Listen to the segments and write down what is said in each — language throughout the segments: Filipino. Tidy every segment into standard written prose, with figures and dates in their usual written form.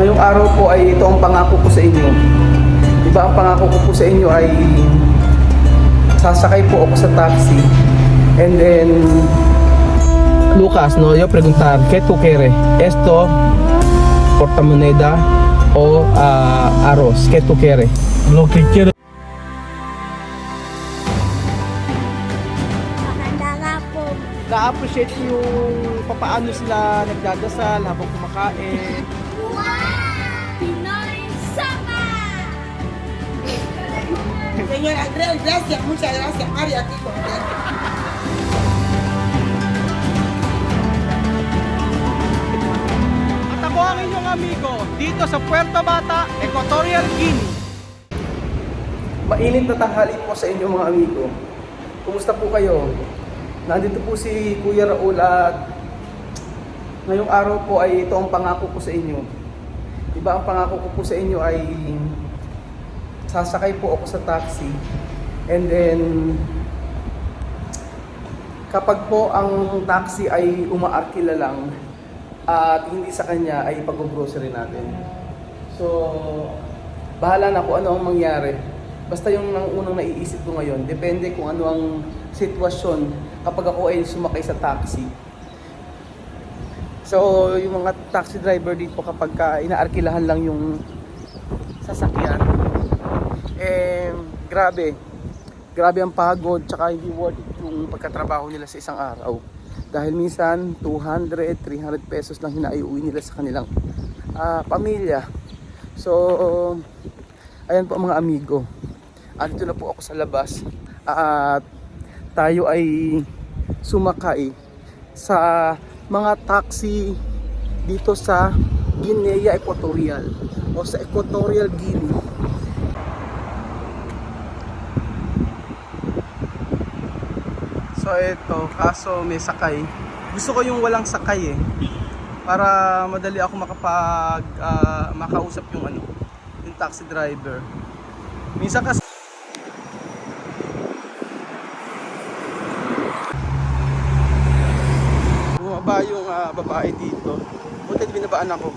Ngayong araw po ay ito ang pangako ko sa inyo. Diba ang pangako ko po sa inyo ay sasakay po ako sa taxi. And then Lucas, no, yo preguntar, ¿qué tú quieres? ¿Esto, portamoneda o arroz? ¿Qué tú quieres? Lo que quiero. Maganda nga po. Na-appreciate ko yung papaano sila nagdadasal habang kumakain. Wow! Pinoy Sama! Señor Andrés, gracias, muchas gracias. Mario, aquí contento. At ako ang inyong amigo dito sa Puerto Bata, Equatorial Guinea. Mainit na tanghali po sa inyong mga amigo. Kumusta po kayo? Nandito po si Kuya Raul at ngayong araw po ay ito ang pangako ko sa inyo. Diba ang pangako ko po sa inyo ay sasakay po ako sa taxi and then kapag po ang taxi ay umaarkila lang at hindi sa kanya ay pag-grocery natin. So, bahala na kung ano ang mangyari. Basta yung unang naiisip ko ngayon, depende kung ano ang sitwasyon kapag ako ay sumakay sa taxi. So, yung mga taxi driver dito kapag inaarkilahan lang yung sasakyan, grabe ang pagod tsaka hindi worth it yung pagkatrabaho nila sa isang araw. Dahil minsan 200, 300 pesos lang hinaiuwi nila sa kanilang pamilya. So, ayan po mga amigo. At dito na po ako sa labas at tayo ay sumakay sa mga taxi dito sa Guinea Equatorial o sa Equatorial Guinea. So ito, kaso may sakay. Gusto ko yung walang sakay para madali ako makausap yung yung taxi driver. Minsan kasi bumaba yung babae dito. Buti binabaan ako.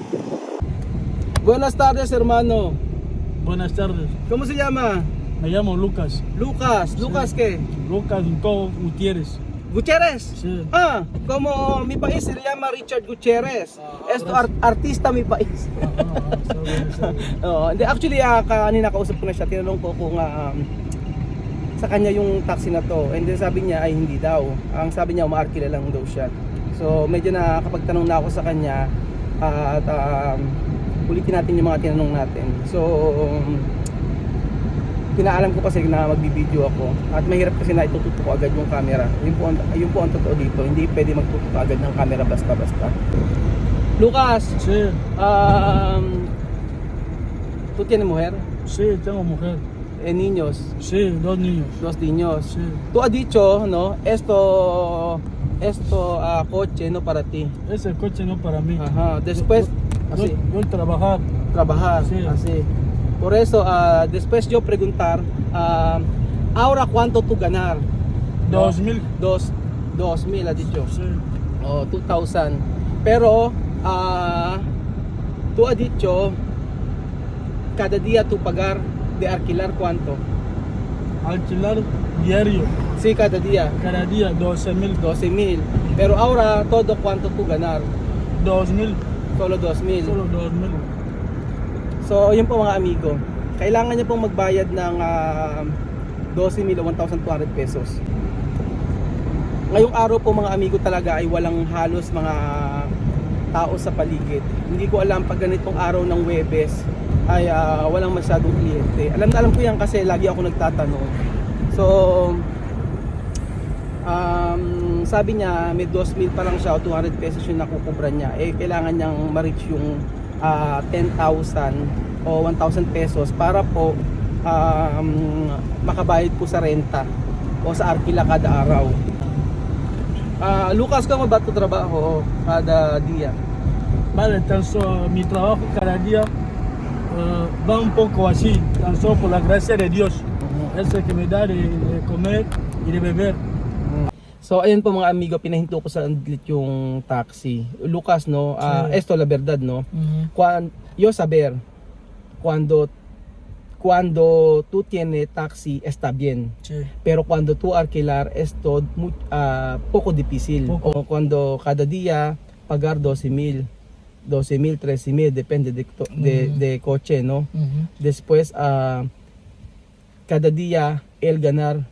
Buenas tardes, hermano. Buenas tardes. ¿Cómo se llama? Me llamo Lucas. Lucas. ¿Lucas qué? Lucas Go Gutiérrez. Gutierrez. Sí. Como mi país se llama Richard Gutierrez. Esto artista mi país. Hindi, actually kanina kausap ko na siya, tinanong ko kung sa kanya yung taxi na to. And then sabi niya ay hindi daw. Ang sabi niya umaarkila lang daw siya. So medyo nakakapagtanong na ako sa kanya at ulitin natin yung mga tinanong natin. So pinaalam ko kasi na magbibideo ako at mahirap kasi na itututok ko agad yung camera. Yun po ang totoo dito. Hindi pwede magtutok agad ng camera basta-basta. Lucas, Sí, ¿tú tienes mujer? sí, tengo mujer. Niños? Sí, dos niños. Dos niños. Sí. Tú has dicho, ¿no? Esto coche no para ti. Ese coche no para mí. Ajá. Después, así, Yo trabajar. trabajar, Sí. así. Por eso, después yo preguntar, ahora cuánto tú ganar? 2000. 2,000 ha dicho. Sí. O 2,000. Pero, tú has dicho, cada día tú pagar de alquilar cuánto? Alquilar diario. Sí, cada día. Cada día 12,000. 12,000. Pero ahora, todo cuánto tú ganar? 2,000. Solo 2,000. Solo 2,000. So, yun po mga amigo. Kailangan niya pong magbayad ng 12,000 o 1,200 pesos. Ngayong araw po mga amigo talaga ay walang halos mga tao sa paligid. Hindi ko alam pag ganitong araw ng Huwebes ay walang masyadong kliyente. Alam na alam ko yan kasi lagi ako nagtatanong. So, sabi niya may 2,000 pa lang siya o 200 pesos yung nakukubra niya. Kailangan niyang ma-reach yung 10,000 o 1,000 pesos para po makabayad po sa renta o sa arkila kada araw. Lucas, ¿cómo va tu trabajo cada día? Vale, tan solo mi trabajo cada día va un poco así, tan solo por la gracia de Dios. Es el que me da de comer y de beber. So ayun po mga amigo, pinahinto ko sa andlit yung taxi. Lucas, no, esto la verdad, no. yo saber cuando tú tienes taxi está bien. Sí. Pero cuando tú alquilar esto poco difícil. Poco. O cuando cada día pagar 12,000, 13,000, depende de coche, ¿no? Ujú. Después cada día él ganar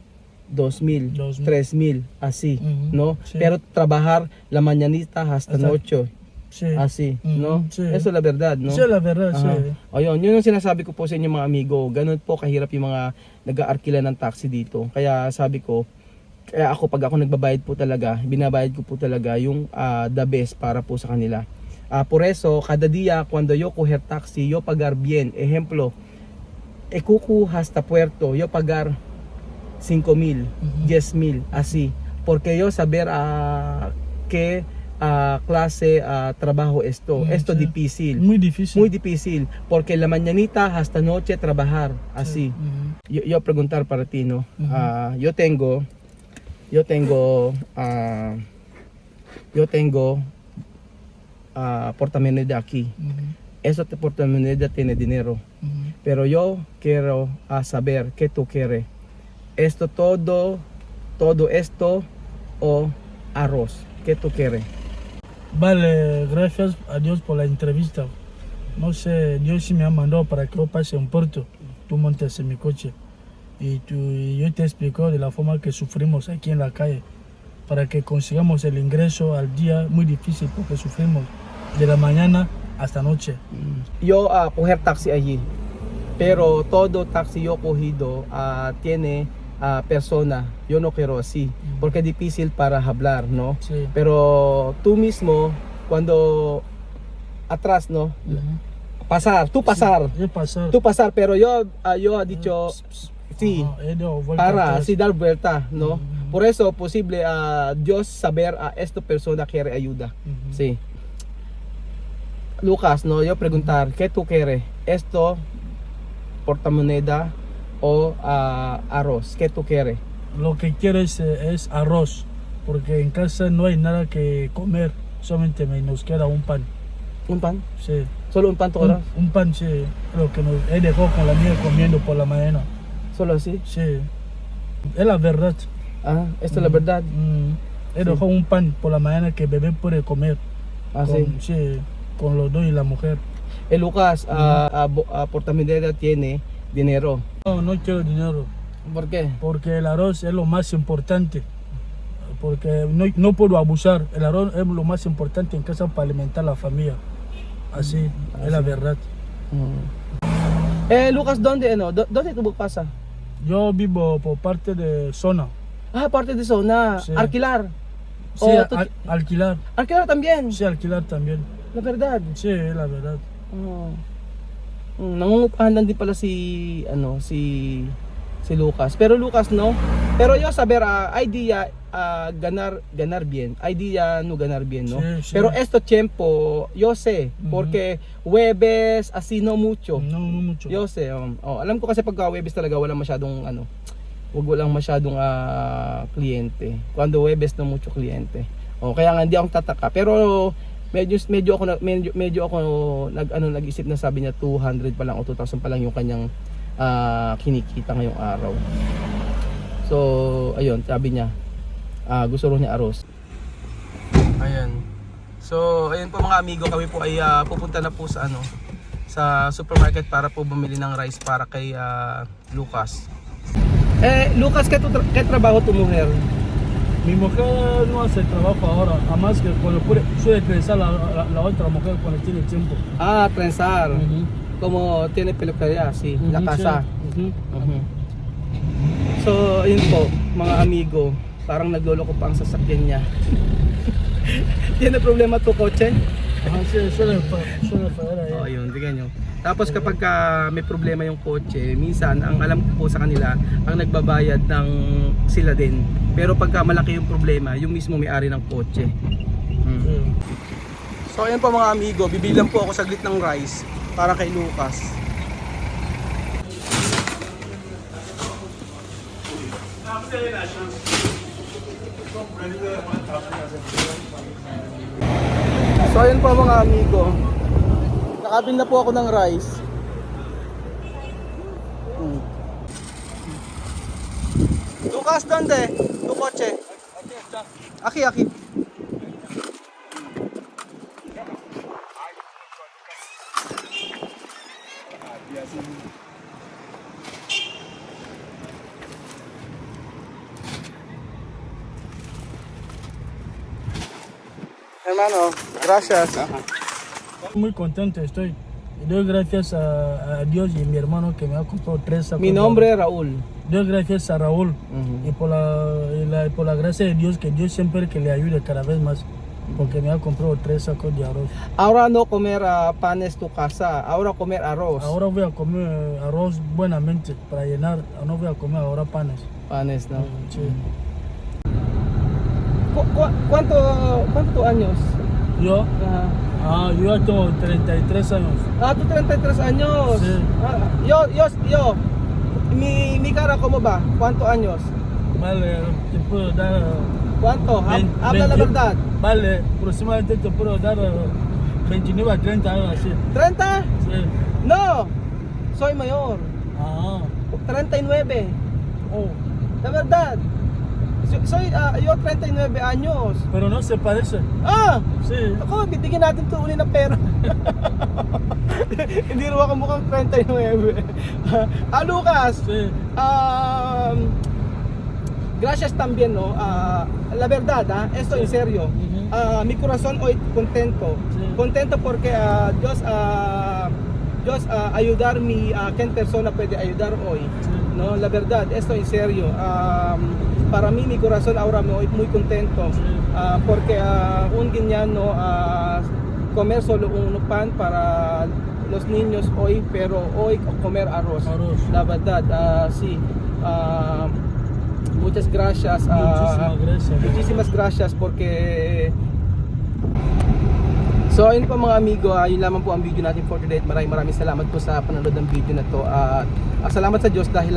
2,000, 2,000. 3,000, así, Ujú. ¿no? Sí. Pero trabajar la mañanita hasta Hasta- noche, Sí. así, Ujú. ¿no? Sí. Eso es la verdad, ¿no? Sí, la verdad, Aha. sí. Ayun, yun yung sinasabi ko po sa inyo mga amigo. Ganun po kahirap yung mga nag-aarkila ng taxi dito. Kaya sabi ko, kaya ako pag ako nagbabayad po talaga, binabayad ko po talaga yung the best para po sa kanila. Por eso, cada día cuando yo coger taxi, yo pagar bien. Ejemplo, kuku hasta puerto, yo pagar 5,000, 10,000, así. Porque yo saber qué clase trabajo esto. Esto Sí. difícil. Muy difícil. Muy difícil, porque la mañanita hasta noche trabajar, así. Ujú. Yo preguntar para ti, ¿no? Ujú. Yo tengo portamoneda aquí. Ujú. Eso portamoneda tiene dinero. Ujú. Pero yo quiero saber qué tú quieres. Esto todo esto o arroz. ¿Qué tú quieres? Vale, gracias a Dios por la entrevista. No sé, Dios sí me ha mandado para que yo pase en Puerto. Tú montes en mi coche. Y yo te explico de la forma que sufrimos aquí en la calle. Para que consigamos el ingreso al día, muy difícil porque sufrimos de la mañana hasta noche. Yo coger taxi allí. Pero todo taxi yo cogido tiene persona. Yo no quiero así. Porque es difícil para hablar, ¿no? Sí. Pero tú mismo, cuando atrás, ¿no? Ujú. Pasar, tú pasar. Sí, es pasar. Tú pasar, pero yo he dicho sí, Ajá, he dado vuelta para atrás. así dar vuelta, ¿no? Ujú. Por eso posible Dios saber esta persona quiere ayuda. Ujú. Sí. Lucas, no, yo preguntar, ¿qué tú quieres? ¿Esto, portamoneda o arroz? ¿Qué tú quieres? Lo que quiero es arroz, porque en casa no hay nada que comer, solamente nos queda un pan. ¿Un pan? Sí. ¿Solo un pan todo? Un pan, sí, lo que nos he dejado con la mía comiendo por la mañana. ¿Solo así? Sí. Es la verdad. Esto es la verdad. He dejado un pan por la mañana que bebé puede comer. Así. Sí, con los dos y la mujer. Lucas, portamoneda tiene dinero. No quiero dinero, ¿Por qué? porque el arroz es lo más importante. Porque no puedo abusar. El arroz es lo más importante en casa para alimentar a la familia. Así, es la verdad. Lucas, ¿dónde tú pasa? Yo vivo por parte de zona. Parte de zona. Sí. Alquilar. Sí, alquilar. Alquilar también. Sí, alquilar también. La verdad. Sí, es la verdad. Nangungupahan din pala si Lucas. Pero Lucas, no. Pero yo saber idea ganar bien. Idea no ganar bien, no. Sí, sí. Pero esto tiempo yo sé porque Huwebes así no mucho. No mucho. Yo sé. Alam ko kasi pagka Huwebes talaga wala masyadong walang masyadong kliyente. Cuando Huwebes no mucho kliyente. Kaya nga hindi ako tataka. Pero medyo ako nag-isip na sabi niya 200 pa lang o 2,000 pa lang yung kanyang kinikita ngayong araw. So, ayun, sabi niya gusto rin niya arroz. Ayan. So, ayun po mga amigo, kami po ay pupunta na po sa sa supermarket para po bumili ng rice para kay Lucas. Lucas, ¿qué trabajo tu mujer? Mi mujer no hace trabajo ahora, además que cuando suele regresar la otra mujer cuando tiene tiempo. Trenzar. Como tiene peluquería, sí, la casa. Sí. So, ayun po, mga amigo, parang nagloloko pa ang sasakyan niya. Tiene problema tu kotse? Sí, suele fallar ahí. Ayun, tingnan nyo. Tapos kapag may problema yung kotse, minsan ang alam ko po sa kanila, ang nagbabayad ng sila din. Pero pagka malaki yung problema, yung mismo may-ari ng kotse. Sí. So ayun po mga amigo, bibilang po ako saglit ng rice para kay Lucas. So ayun po mga amigo, Nakabili na po ako ng rice. Lukas, donde? Tu coche. Aquí, aquí. Hermano, gracias. Muy contento estoy. Y doy gracias a Dios y a mi hermano que me ha comprado 3 sacos. Mi de nombre arroz. es Raúl. Doy gracias a Raúl Ujú. y por la gracia de Dios, que Dios siempre que le ayude cada vez más, porque me ha comprado 3 sacos de arroz. Ahora no comer panes tu casa, ahora comer arroz. Ahora voy a comer arroz buenamente para llenar, no voy a comer ahora panes. Panes, no. Sí. ¿Cuántos años? Yo, yo ya tengo 33 años. Tú 33 años. Sí. Yo. Mi cara, ¿cómo va? ¿Cuántos años? Vale, te puedo dar... ¿Cuánto? Habla la 20. verdad. Vale, aproximadamente te puedo dar 29 a 30 años así. ¿30? Sí. No, soy mayor. Ah, 39. oh, La verdad. Yo 39 años. pero no se parece. Sí. Sí. Ako, bibigyan natin ito uli ng pera. Hindi rin ako mukhang 39. Lucas, Sí. gracias también, ¿no? La verdad, esto en serio. Ujú. Mi corazón hoy contento. Sí. Contento porque Dios ayudar mi quien persona puede ayudar hoy. Sí. No, la verdad, esto en serio. Para mí mi corazón ahora muy contento. Sí. Porque un ganyan, no, comer solo un pan para los niños hoy, pero hoy comer arroz. Arroz. La verdad, sí. Muchas gracias. Muchísimas gracias. Muchísimas gracias porque so ayun po mga amigo, yun lamang po ang video natin for today. Maraming salamat po sa panonood ng video na to. Salamat sa Diyos dahil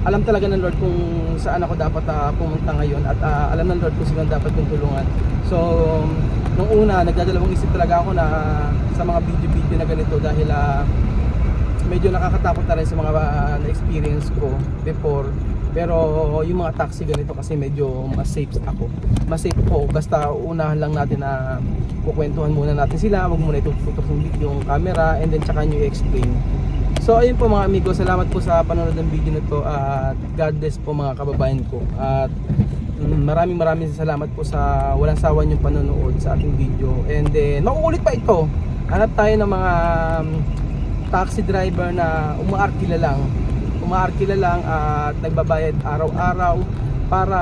alam talaga ng Lord kung saan ako dapat pumunta ngayon at alam ng Lord kung sino dapat kong tulungan. So nung una nagdadalawang isip talaga ako na sa mga video na ganito dahil medyo nakakatakot na rin sa mga na-experience ko before. Pero yung mga taxi ganito kasi medyo mas safe ako. Mas safe po basta unahan lang natin na kukwentuhan muna natin sila, wag muna itututok yung camera and then tsaka nyo i-explain. So ayun po mga amigo, salamat po sa panonood ng video na to at God bless po mga kababayan ko. At maraming salamat po sa walang sawa niyong panonood sa ating video. And then mauulit pa ito. Hanap tayo ng mga taxi driver na umaarkila lang at nagbabayad araw-araw para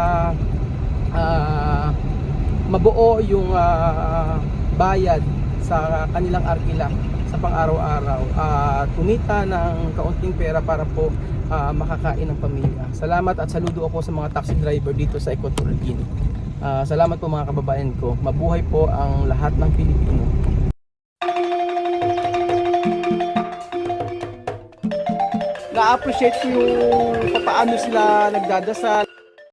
mabuo yung bayad sa kanilang arkila sa pang-araw-araw at kumita ng kaunting pera para po makakain ng pamilya. Salamat at saludo ako sa mga taxi driver dito sa Equatorial Guinea. Salamat po mga kababayan ko. Mabuhay po ang lahat ng Pilipino. Na-appreciate ko yung paano sila nagdadasal,